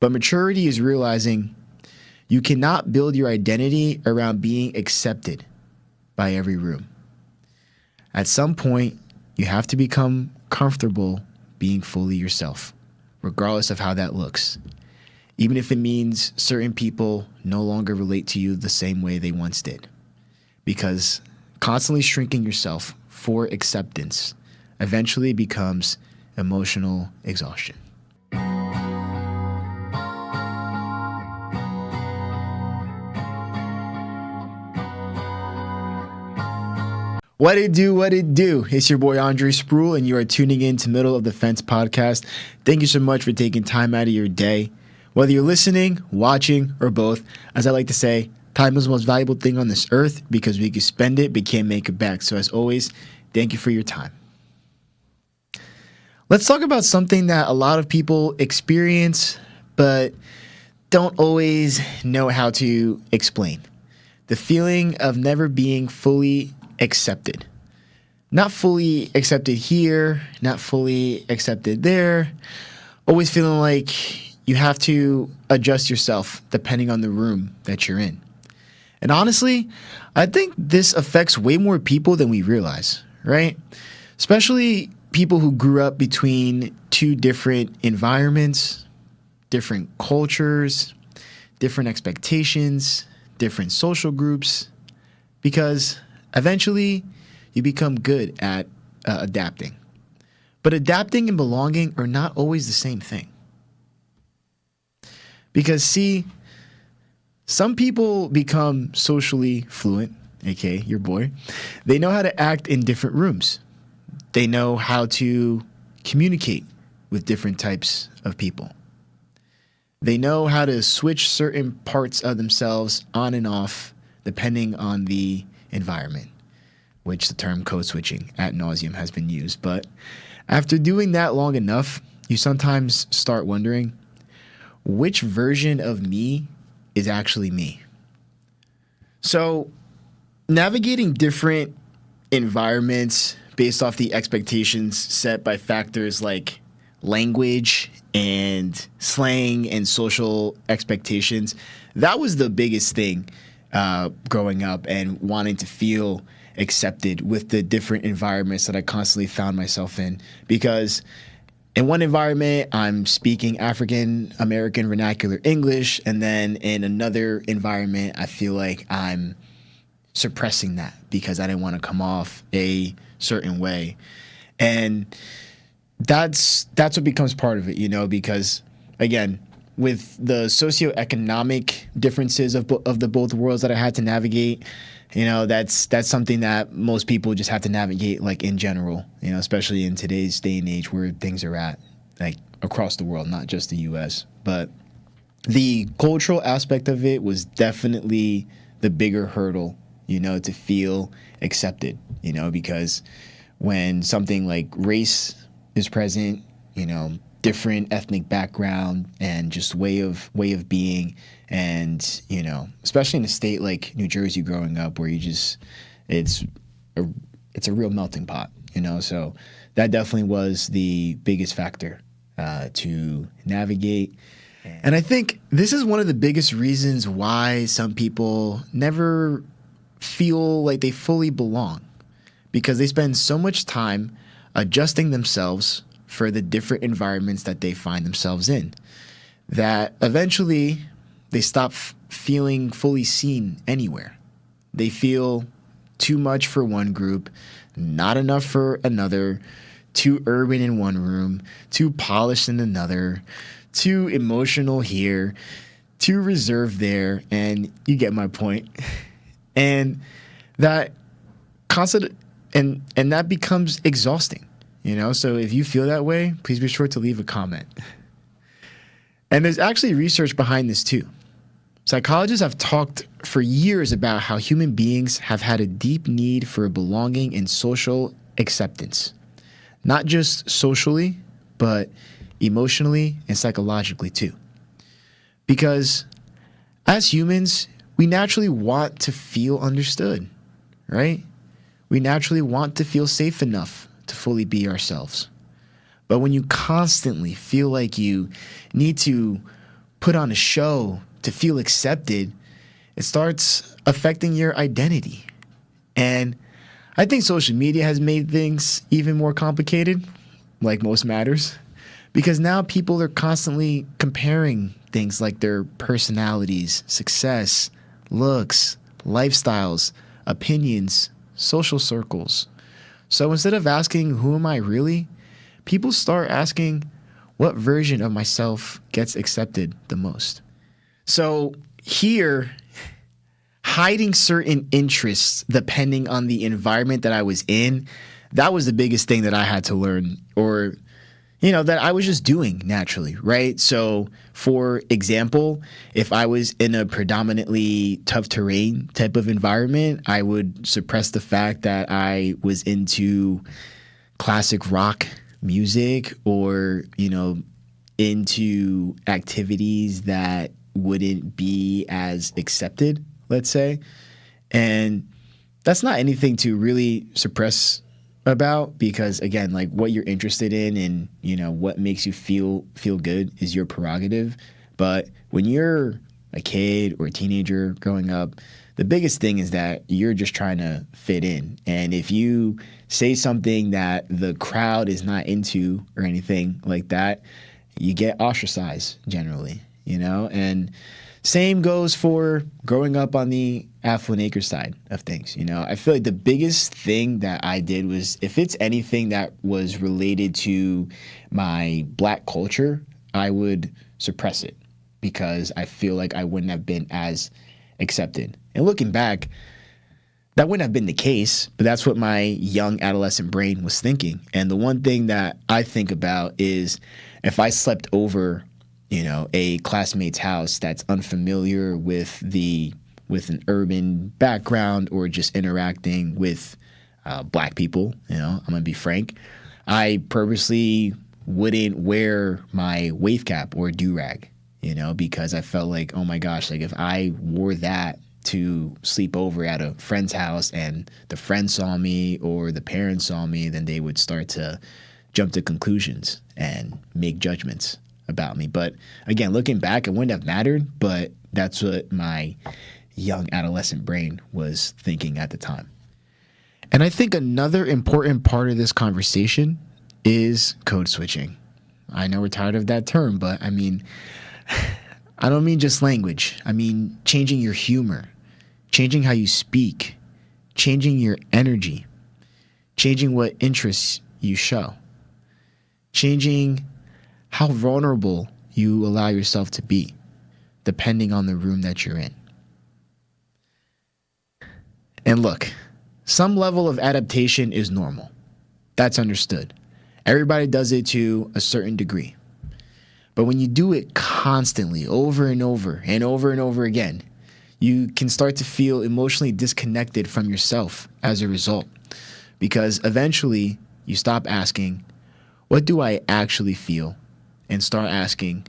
But maturity is realizing you cannot build your identity around being accepted by every room. At some point, you have to become comfortable being fully yourself, regardless of how that looks. Even if it means certain people no longer relate to you the same way they once did. Because constantly shrinking yourself for acceptance eventually becomes emotional exhaustion. What it do, what it do? It's your boy Andre Spruell, and you are tuning in to Middle of the Fence podcast. Thank you so much for taking time out of your day. Whether you're listening, watching, or both, as I like to say, time is the most valuable thing on this earth because we can spend it but can't make it back. So as always, thank you for your time. Let's talk about something that a lot of people experience but don't always know how to explain. The feeling of never being fully accepted. Not fully accepted here, not fully accepted there. Always feeling like you have to adjust yourself depending on the room that you're in. And honestly, I think this affects way more people than we realize, right? Especially people who grew up between two different environments, different cultures, different expectations, different social groups, because eventually you become good at adapting. But adapting and belonging are not always the same thing. Because see, some people become socially fluent, aka your boy. They know how to act in different rooms. They know how to communicate with different types of people. They know how to switch certain parts of themselves on and off depending on the environment, which the term code switching ad nauseum has been used. But after doing that long enough, you sometimes start wondering, which version of me is actually me? So navigating different environments based off the expectations set by factors like language and slang and social expectations, that was the biggest thing growing up and wanting to feel accepted with the different environments that I constantly found myself in. Because in one environment, I'm speaking African American vernacular English, and then in another environment, I feel like I'm suppressing that because I didn't want to come off a certain way. And that's what becomes part of it, you know, because again, with the socioeconomic differences of the both worlds that I had to navigate, you know, that's something that most people just have to navigate, like in general, you know, especially in today's day and age where things are at, like across the world, not just the US. But the cultural aspect of it was definitely the bigger hurdle, you know, to feel accepted, you know, because when something like race is present, you know, different ethnic background and just way of being, and you know, especially in a state like New Jersey growing up where you just it's a real melting pot, you know. So that definitely was the biggest factor to navigate. And I think this is one of the biggest reasons why some people never feel like they fully belong, because they spend so much time adjusting themselves for the different environments that they find themselves in, that eventually they stop feeling fully seen anywhere. They feel too much for one group, not enough for another, too urban in one room, too polished in another, too emotional here, too reserved there, and you get my point. And that constant and that becomes exhausting. You know, so if you feel that way, please be sure to leave a comment. And there's actually research behind this too. Psychologists have talked for years about how human beings have had a deep need for belonging and social acceptance, not just socially, but emotionally and psychologically too. Because as humans, we naturally want to feel understood, right? We naturally want to feel safe enough to fully be ourselves. But when you constantly feel like you need to put on a show to feel accepted, it starts affecting your identity. And I think social media has made things even more complicated, like most matters, because now people are constantly comparing things like their personalities, success, looks, lifestyles, opinions, social circles. So instead of asking, who am I really? People start asking, what version of myself gets accepted the most? So here, hiding certain interests depending on the environment that I was in, that was the biggest thing that I had to learn, or that I was just doing naturally, right? So for example, if I was in a predominantly tough terrain type of environment, I would suppress the fact that I was into classic rock music, or, into activities that wouldn't be as accepted, let's say. And that's not anything to really suppress about, because again, like, what you're interested in and what makes you feel good is your prerogative. But when you're a kid or a teenager growing up, the biggest thing is that you're just trying to fit in. And if you say something that the crowd is not into or anything like that, you get ostracized generally, and same goes for growing up on the affluent acre side of things. I feel like the biggest thing that I did was, if it's anything that was related to my Black culture, I would suppress it, because I feel like I wouldn't have been as accepted. And looking back, that wouldn't have been the case, but that's what my young adolescent brain was thinking. And the one thing that I think about is, if I slept over a classmate's house that's unfamiliar with an urban background, or just interacting with Black people, I'm gonna be frank, I purposely wouldn't wear my wave cap or do-rag, because I felt like, oh my gosh, like, if I wore that to sleep over at a friend's house and the friend saw me or the parents saw me, then they would start to jump to conclusions and make judgments about me. But again, looking back, it wouldn't have mattered, but that's what my young adolescent brain was thinking at the time. And I think another important part of this conversation is code switching. I know we're tired of that term, but I don't mean just language. I mean changing your humor, changing how you speak, changing your energy, changing what interests you show, changing how vulnerable you allow yourself to be, depending on the room that you're in. And look, some level of adaptation is normal. That's understood. Everybody does it to a certain degree. But when you do it constantly, over and over and over and over again, you can start to feel emotionally disconnected from yourself as a result. Because eventually you stop asking, what do I actually feel? And start asking,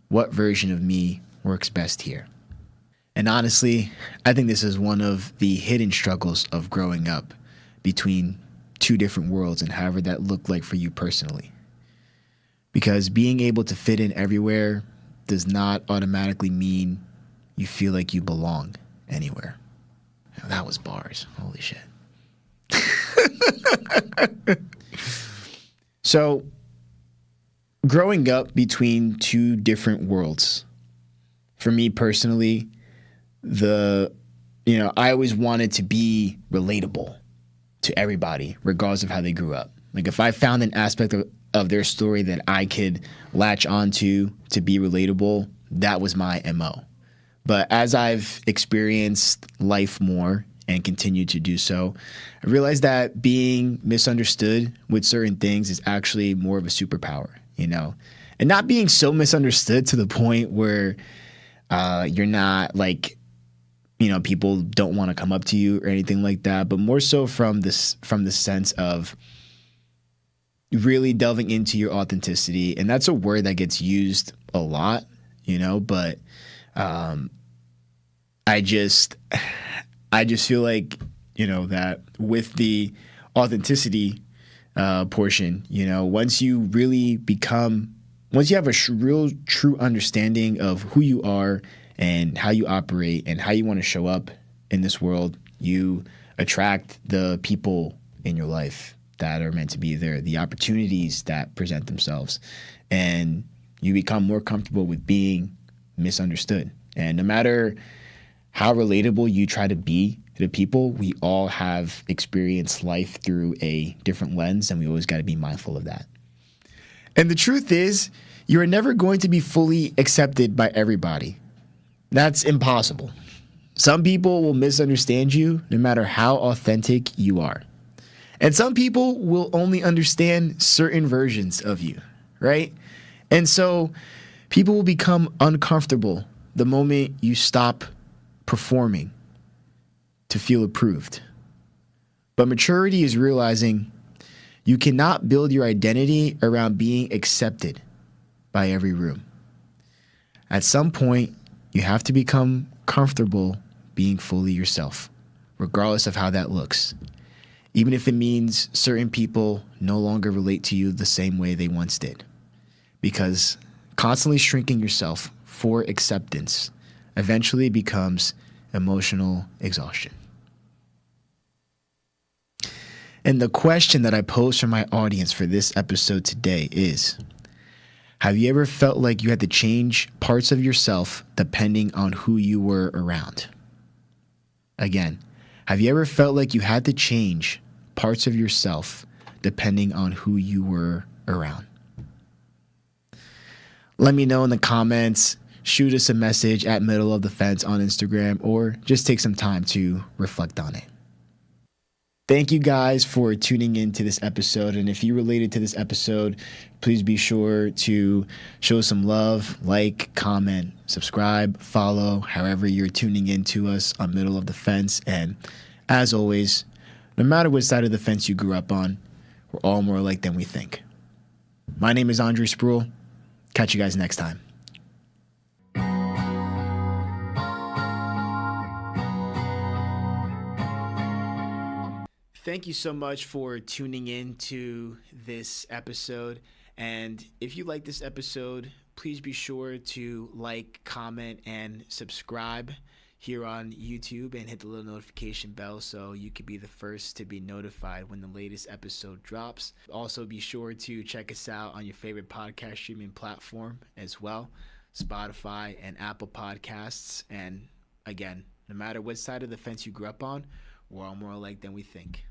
what version of me works best here? And honestly, I think this is one of the hidden struggles of growing up between two different worlds, and however that looked like for you personally. Because being able to fit in everywhere does not automatically mean you feel like you belong anywhere. Now, that was bars. Holy shit. So, growing up between two different worlds, for me personally, I always wanted to be relatable to everybody, regardless of how they grew up. Like, if I found an aspect of their story that I could latch onto to be relatable, that was my MO. But as I've experienced life more and continue to do so, I realized that being misunderstood with certain things is actually more of a superpower, and not being so misunderstood to the point where you're not like, people don't want to come up to you or anything like that, but more so from the sense of really delving into your authenticity. And that's a word that gets used a lot, but I just feel like, that with the authenticity portion, once you really become Once you have a real, true understanding of who you are and how you operate and how you want to show up in this world, you attract the people in your life that are meant to be there, the opportunities that present themselves, and you become more comfortable with being misunderstood. And no matter how relatable you try to be to people, we all have experienced life through a different lens, and we always got to be mindful of that. And the truth is, you are never going to be fully accepted by everybody. That's impossible. Some people will misunderstand you no matter how authentic you are. And some people will only understand certain versions of you, right? And so people will become uncomfortable the moment you stop performing to feel approved. But maturity is realizing you cannot build your identity around being accepted by every room. At some point, you have to become comfortable being fully yourself, regardless of how that looks. Even if it means certain people no longer relate to you the same way they once did. Because constantly shrinking yourself for acceptance eventually becomes emotional exhaustion. And the question that I pose for my audience for this episode today is, have you ever felt like you had to change parts of yourself depending on who you were around? Again, have you ever felt like you had to change parts of yourself depending on who you were around? Let me know in the comments. Shoot us a message at Middle of the Fence on Instagram, or just take some time to reflect on it. Thank you guys for tuning in to this episode. And if you related to this episode, please be sure to show some love, like, comment, subscribe, follow, however you're tuning in to us on Middle of the Fence. And as always, no matter what side of the fence you grew up on, we're all more alike than we think. My name is Andre Spruell. Catch you guys next time. Thank you so much for tuning in to this episode. And if you like this episode, please be sure to like, comment, and subscribe here on YouTube and hit the little notification bell so you could be the first to be notified when the latest episode drops. Also, be sure to check us out on your favorite podcast streaming platform as well, Spotify and Apple Podcasts. And again, no matter what side of the fence you grew up on, we're all more alike than we think.